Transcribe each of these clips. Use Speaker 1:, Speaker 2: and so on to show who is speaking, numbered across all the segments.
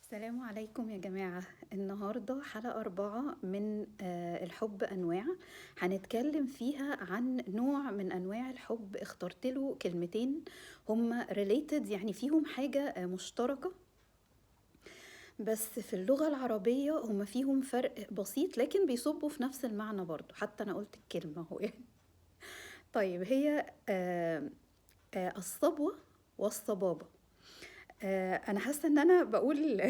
Speaker 1: السلام عليكم يا جماعة. النهاردة حلقة 4 من الحب أنواع. هنتكلم فيها عن نوع من أنواع الحب اخترت له كلمتين هما related، يعني فيهم حاجة مشتركة، بس في اللغة العربية هما فيهم فرق بسيط لكن بيصبوا في نفس المعنى برضو، حتى أنا قلت الكلمة هو يعني. طيب هي الصبوة والصبابة. أنا حاسة إن أنا بقول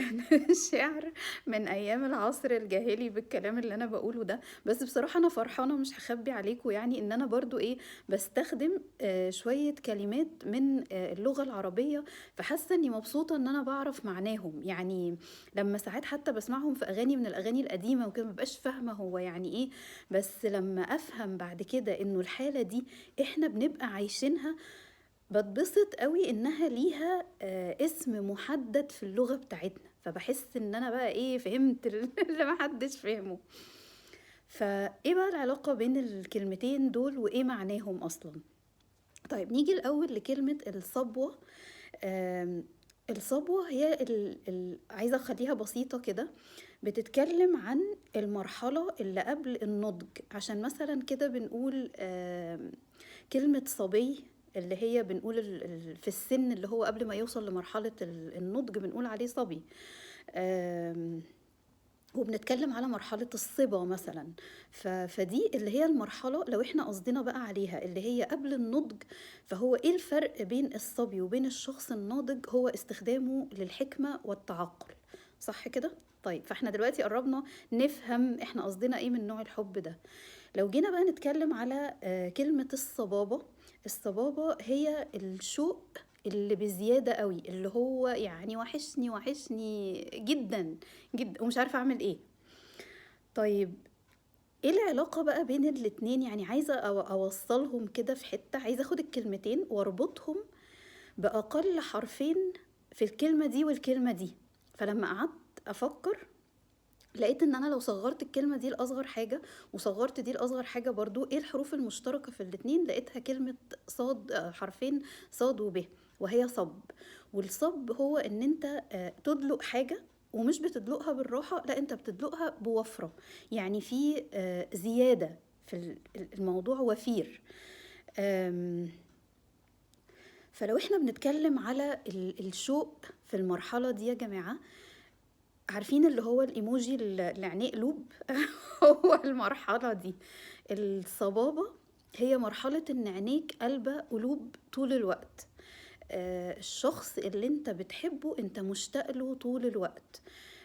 Speaker 1: شعر من أيام العصر الجاهلي بالكلام اللي أنا بقوله ده، بس بصراحة أنا فرحانة، مش هخبي عليكم يعني إن أنا برضو بستخدم شوية كلمات من اللغة العربية، فحاسة إني مبسوطة إن أنا بعرف معناهم. يعني لما ساعات حتى بسمعهم في أغاني من الأغاني القديمة وكده مبقاش فاهمة هو يعني إيه، بس لما أفهم بعد كده إنه الحالة دي إحنا بنبقى عايشينها، بتبسط قوي انها ليها اسم محدد في اللغة بتاعتنا، فبحس ان انا بقى فهمت اللي محدش فهمه. فايه بقى العلاقة بين الكلمتين دول وايه معناهم اصلا؟ طيب نيجي الاول لكلمة الصبوة. الصبوة هي عايزة اخليها بسيطة كده، بتتكلم عن المرحلة اللي قبل النضج. عشان مثلا كده بنقول كلمة صبي، اللي هي بنقول في السن اللي هو قبل ما يوصل لمرحلة النضج بنقول عليه صبي. وبنتكلم على مرحلة الصبا مثلا. فدي اللي هي المرحلة لو احنا قصدنا بقى عليها اللي هي قبل النضج. فهو ايه الفرق بين الصبي وبين الشخص الناضج؟ هو استخدامه للحكمة والتعقل، صح كده؟ طيب فاحنا دلوقتي قربنا نفهم احنا قصدنا ايه من نوع الحب ده. لو جينا بقى نتكلم على كلمة الصبابة. الصبابة هي الشوق اللي بزيادة قوي، اللي هو يعني وحشني وحشني جدا جدا ومش عارفة اعمل ايه. طيب ايه العلاقة بقى بين الاتنين؟ يعني عايزة اوصلهم كده في حتة، عايزة اخد الكلمتين واربطهم بأقل حرفين في الكلمة دي والكلمة دي. فلما قعدت افكر لقيت ان انا لو صغرت الكلمة دي لأصغر حاجة وصغرت دي لأصغر حاجة برضو، ايه الحروف المشتركة في الاتنين؟ لقيتها كلمة صاد، حرفين صاد وب، وهي صب. والصب هو ان انت تدلق حاجة، ومش بتدلقها بالراحة، لا انت بتدلقها بوفرة، يعني في زيادة في الموضوع، وفير. فلو احنا بنتكلم على الشوق في المرحلة دي يا جماعة، عارفين اللي هو الايموجي اللي عينيه قلوب؟ هو المرحلة دي الصبابة، هي مرحلة ان عينيك قلبة قلوب طول الوقت. الشخص اللي انت بتحبه انت مشتاق له طول الوقت،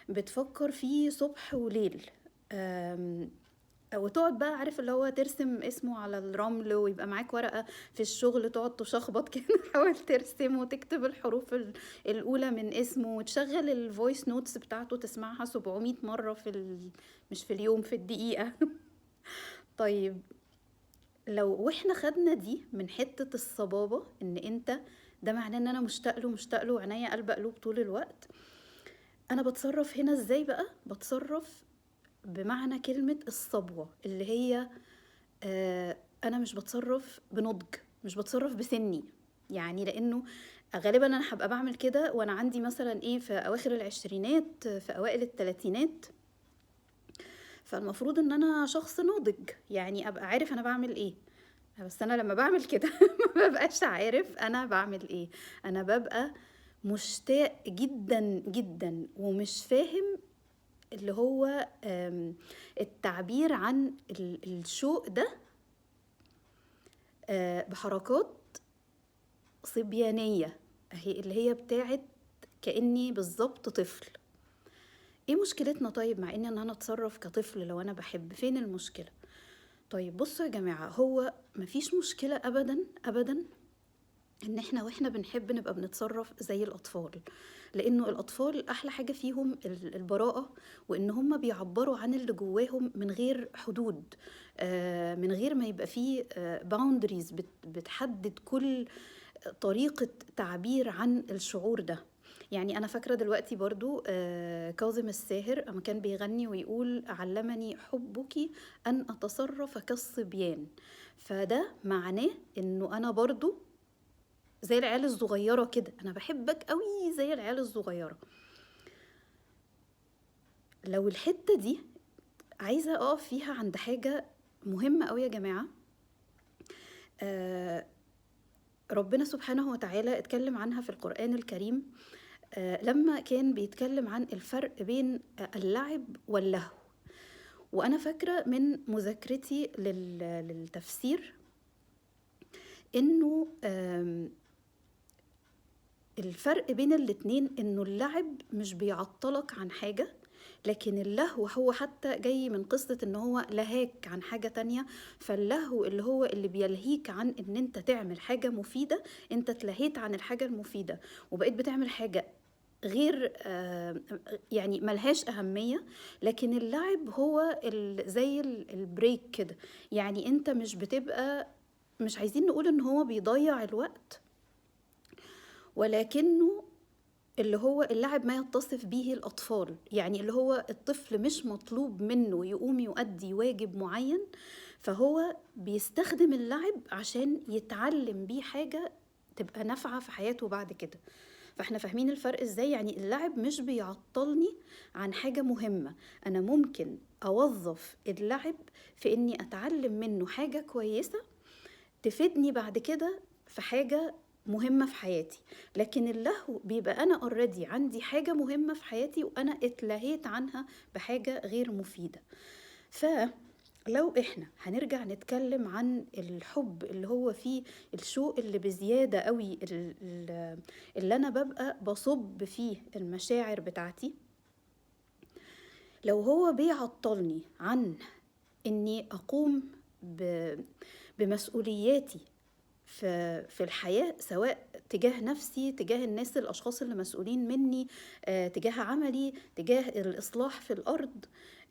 Speaker 1: بتفكر فيه صبح وليل. وتقعد بقى عارف اللي هو ترسم اسمه على الرمل، ويبقى معاك ورقة في الشغل تقعد تشخبط كده تحاول ترسم وتكتب الحروف الأولى من اسمه، وتشغل الفويس نوتس بتاعته تسمعها 700 مرة مش في اليوم، في الدقيقة. طيب لو احنا خدنا دي من حتة الصبابة، ان انت ده معناه ان انا مشتاق له وعناية قلب قلوب طول الوقت، انا بتصرف هنا ازاي بقى؟ بتصرف بمعنى كلمة الصبوة، اللي هي انا مش بتصرف بنضج، مش بتصرف بسني. يعني لانه غالبا انا هبقى بعمل كده وانا عندي مثلا في اواخر العشرينات، في اوائل الثلاثينات، فالمفروض ان انا شخص ناضج، يعني ابقى عارف انا بعمل ايه. بس انا لما بعمل كده ما ببقاش عارف انا بعمل ايه، انا ببقى مشتاق جدا جدا ومش فاهم اللي هو التعبير عن الشوق ده بحركات صبيانية، اللي هي بتاعت كأني بالظبط طفل. ايه مشكلتنا طيب مع ان انا اتصرف كطفل لو انا بحب؟ فين المشكلة؟ طيب بصوا يا جماعة، هو مفيش مشكلة ابدا ابدا ان احنا واحنا بنحب نبقى بنتصرف زي الاطفال، لانه الاطفال احلى حاجة فيهم البراءة، وان هم بيعبروا عن اللي جواهم من غير حدود، من غير ما يبقى فيه boundaries بتحدد كل طريقة تعبير عن الشعور ده. يعني أنا فاكرة دلوقتي برضو كاظم الساهر أما كان بيغني ويقول علمني حبك أن أتصرف كالصبيان، فده معناه أنه أنا برضو زي العيال الصغيرة كده، أنا بحبك قوي زي العيال الصغيرة. لو الحتة دي عايزة أقف فيها عند حاجة مهمة أوي يا جماعة. آه، ربنا سبحانه وتعالى اتكلم عنها في القرآن الكريم، لما كان بيتكلم عن الفرق بين اللعب واللهو. وأنا فاكرة من مذاكرتي للتفسير إنه الفرق بين الاتنين إنه اللعب مش بيعطلك عن حاجة، لكن اللهو هو حتى جاي من قصة إن هو لهاك عن حاجة تانية. فاللهو اللي هو اللي بيلهيك عن إن أنت تعمل حاجة مفيدة، أنت اتلهيت عن الحاجة المفيدة وبقيت بتعمل حاجة غير يعني ملهاش أهمية. لكن اللعب هو زي البريك كده، يعني أنت مش بتبقى، مش عايزين نقول إن هو بيضيع الوقت، ولكنه اللي هو اللعب ما يتصف به الأطفال. يعني اللي هو الطفل مش مطلوب منه يقوم يؤدي واجب معين، فهو بيستخدم اللعب عشان يتعلم بيه حاجة تبقى نافعة في حياته بعد كده. فاحنا فاهمين الفرق ازاي؟ يعني اللعب مش بيعطلني عن حاجة مهمة، انا ممكن اوظف اللعب في اني اتعلم منه حاجة كويسة تفيدني بعد كده في حاجة مهمة في حياتي. لكن اللهو بيبقى أنا already عندي حاجة مهمة في حياتي وأنا اتلهيت عنها بحاجة غير مفيدة. فلو إحنا هنرجع نتكلم عن الحب اللي هو فيه الشوق اللي بزيادة قوي، اللي أنا ببقى بصب فيه المشاعر بتاعتي، لو هو بيعطلني عن إني أقوم بمسؤولياتي في الحياة، سواء تجاه نفسي، تجاه الناس الأشخاص اللي مسؤولين مني، تجاه عملي، تجاه الإصلاح في الأرض،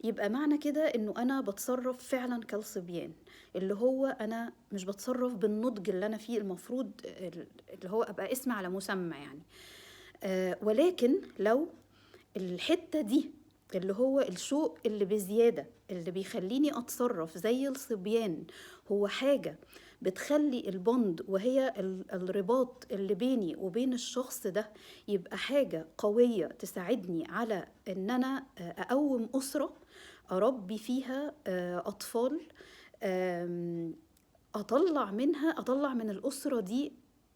Speaker 1: يبقى معنى كده إنه أنا بتصرف فعلا كالصبيان، اللي هو أنا مش بتصرف بالنضج اللي أنا فيه المفروض، اللي هو أبقى اسم على مسمى يعني. ولكن لو الحتة دي اللي هو الشوق اللي بزيادة اللي بيخليني أتصرف زي الصبيان هو حاجة بتخلي البوند وهي الرباط اللي بيني وبين الشخص ده يبقى حاجة قوية تساعدني على إن أنا أقوم أسرة أربي فيها أطفال، أطلع من الأسرة دي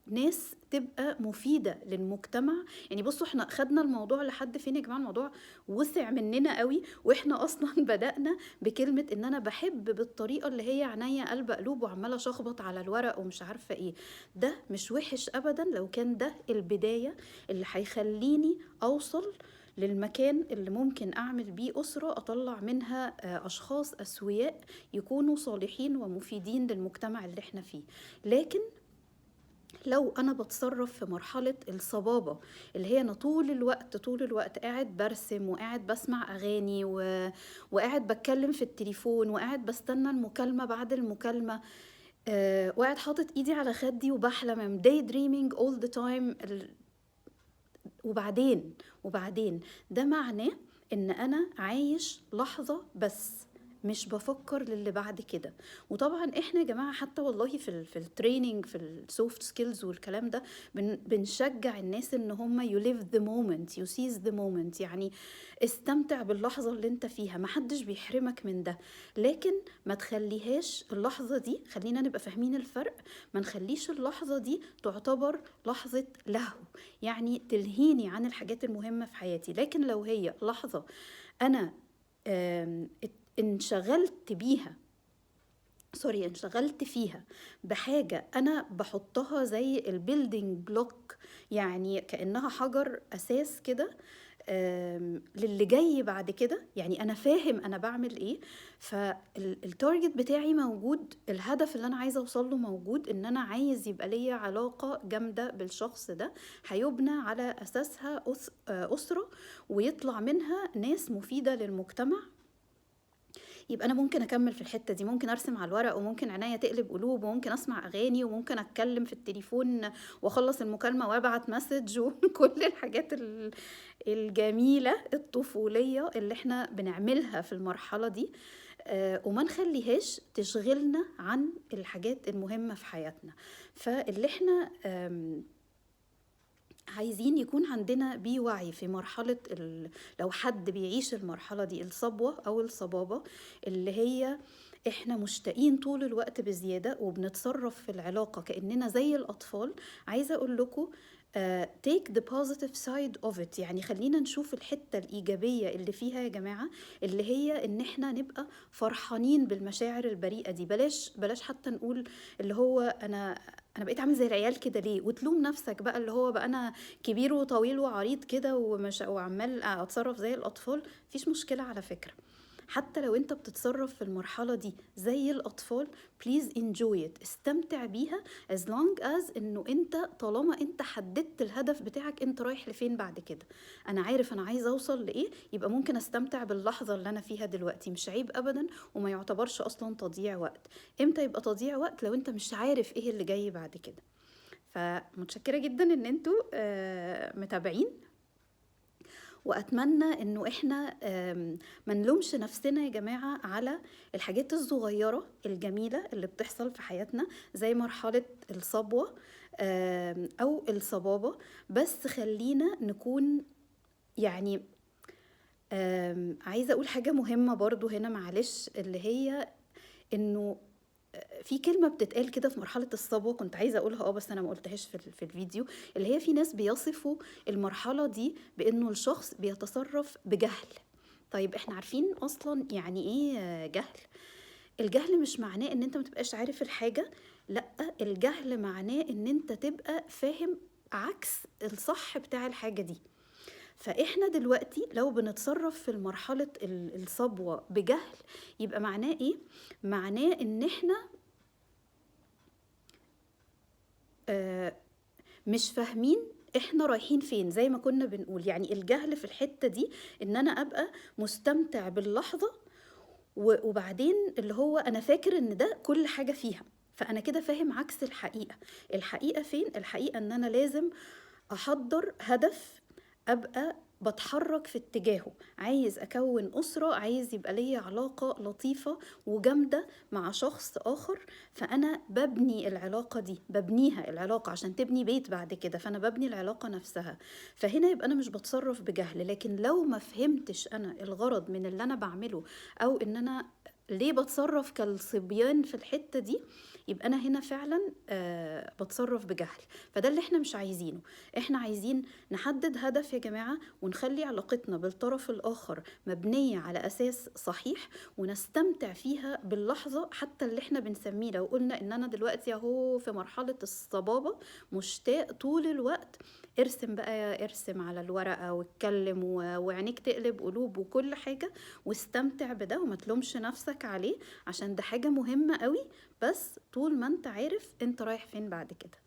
Speaker 1: ناس تبقى مفيدة للمجتمع. يعني بصوا احنا خدنا الموضوع لحد فين يا جماعة؟ الموضوع وسع مننا قوي، واحنا اصلا بدأنا بكلمة ان انا بحب بالطريقة اللي هي عينيا قلب قلوب وعمالة شخبط على الورق ومش عارفة ايه. ده مش وحش ابدا لو كان ده البداية اللي هيخليني اوصل للمكان اللي ممكن أعمل بيه أسرة أطلع منها أشخاص أسوياء يكونوا صالحين ومفيدين للمجتمع اللي احنا فيه. لكن لو أنا بتصرف في مرحلة الصبابة اللي هي أنا طول الوقت قاعد برسم وقاعد بسمع أغاني وقاعد بتكلم في التليفون وقاعد بستنى المكالمة بعد المكالمة، وقاعد حاطط إيدي على خدي وبحلم day dreaming all the time، وبعدين ده معناه إن أنا عايش لحظة بس، مش بفكر للي بعد كده. وطبعا احنا يا جماعه حتى والله في التريننج في السوفت سكيلز والكلام ده بنشجع الناس ان هم you live the moment you seize the moment، يعني استمتع باللحظه اللي انت فيها، محدش بيحرمك من ده، لكن ما تخليهاش اللحظه دي، خلينا نبقى فاهمين الفرق، ما نخليش اللحظه دي تعتبر لحظه لهو يعني تلهيني عن الحاجات المهمه في حياتي. لكن لو هي لحظه انا انشغلت فيها بحاجة أنا بحطها زي البيلدينج بلوك، يعني كأنها حجر أساس كده للي جاي بعد كده، يعني أنا فاهم أنا بعمل إيه، فالتارجت بتاعي موجود، الهدف اللي أنا عايزة أوصله موجود، إن أنا عايز يبقى لي علاقة جامدة بالشخص ده هيبنى على أساسها أسرة ويطلع منها ناس مفيدة للمجتمع. يبقى أنا ممكن أكمل في الحتة دي، ممكن أرسم على الورق، وممكن عناية تقلب قلوب، وممكن أسمع أغاني، وممكن أتكلم في التليفون وأخلص المكالمة وأبعت مسج وكل الحاجات الجميلة الطفولية اللي احنا بنعملها في المرحلة دي، وما نخليهاش تشغلنا عن الحاجات المهمة في حياتنا. فاللي احنا عايزين يكون عندنا وعي في مرحلة لو حد بيعيش المرحلة دي الصبوة أو الصبابة، اللي هي إحنا مشتاقين طول الوقت بزيادة وبنتصرف في العلاقة كأننا زي الأطفال. عايزة أقول لكم take the positive side of it، يعني خلينا نشوف الحتة الإيجابية اللي فيها يا جماعة، اللي هي إن إحنا نبقى فرحانين بالمشاعر البريئة دي. بلاش حتى نقول اللي هو أنا بقيت عامل زي العيال كده ليه، وتلوم نفسك بقى اللي هو بقى أنا كبير وطويل وعريض كده وعمال أتصرف زي الأطفال. مفيش مشكلة على فكرة، حتى لو انت بتتصرف في المرحلة دي زي الأطفال please enjoy it، استمتع بيها as long as انه انت طالما انت حددت الهدف بتاعك انت رايح لفين بعد كده. انا عارف انا عايز اوصل لايه، يبقى ممكن استمتع باللحظة اللي انا فيها دلوقتي، مش عيب ابدا وما يعتبرش اصلا تضييع وقت. امتى يبقى تضييع وقت؟ لو انت مش عارف ايه اللي جاي بعد كده. فمتشكرة جدا ان انتوا متابعين، وأتمنى إنه إحنا ما نلومش نفسنا يا جماعة على الحاجات الصغيرة الجميلة اللي بتحصل في حياتنا زي مرحلة الصبوة أو الصبابة، بس خلينا نكون يعني عايزة أقول حاجة مهمة برضو هنا معلش، اللي هي إنه في كلمة بتتقال كده في مرحلة الصبوة كنت عايزة أقولها بس أنا ما قلتهاش في الفيديو، اللي هي في ناس بيصفوا المرحلة دي بأنه الشخص بيتصرف بجهل. طيب إحنا عارفين أصلا يعني إيه جهل؟ الجهل مش معناه إن أنت متبقاش عارف الحاجة، لأ، الجهل معناه إن أنت تبقى فاهم عكس الصح بتاع الحاجة دي. فإحنا دلوقتي لو بنتصرف في مرحلة الصبوة بجهل، يبقى معناه إيه؟ معناه إن إحنا مش فاهمين إحنا رايحين فين، زي ما كنا بنقول. يعني الجهل في الحتة دي إن أنا أبقى مستمتع باللحظة وبعدين اللي هو أنا فاكر إن ده كل حاجة فيها، فأنا كده فاهم عكس الحقيقة. الحقيقة فين؟ الحقيقة إن أنا لازم أحضر هدف أبقى بتحرك في اتجاهه. عايز أكون أسرة، عايز يبقى لي علاقة لطيفة وجامدة مع شخص آخر، فأنا ببني العلاقة دي، ببنيها العلاقة عشان تبني بيت بعد كده، فأنا ببني العلاقة نفسها. فهنا يبقى أنا مش بتصرف بجهل. لكن لو ما فهمتش أنا الغرض من اللي أنا بعمله، أو إن أنا ليه بتصرف كالصبيان في الحتة دي، يبقى أنا هنا فعلا بتصرف بجهل. فده اللي احنا مش عايزينه. احنا عايزين نحدد هدف يا جماعة، ونخلي علاقتنا بالطرف الآخر مبنية على أساس صحيح، ونستمتع فيها باللحظة. حتى اللي احنا بنسميه، لو قلنا إن أنا دلوقتي أهو في مرحلة الصبابة مشتاق طول الوقت، ارسم بقى، ارسم على الورقة واتكلم وعينيك تقلب قلوب وكل حاجة، واستمتع بده وما تلومش نفسك عليه، عشان ده حاجة مهمة قوي. بس طول ما انت عارف انت رايح فين بعد كده.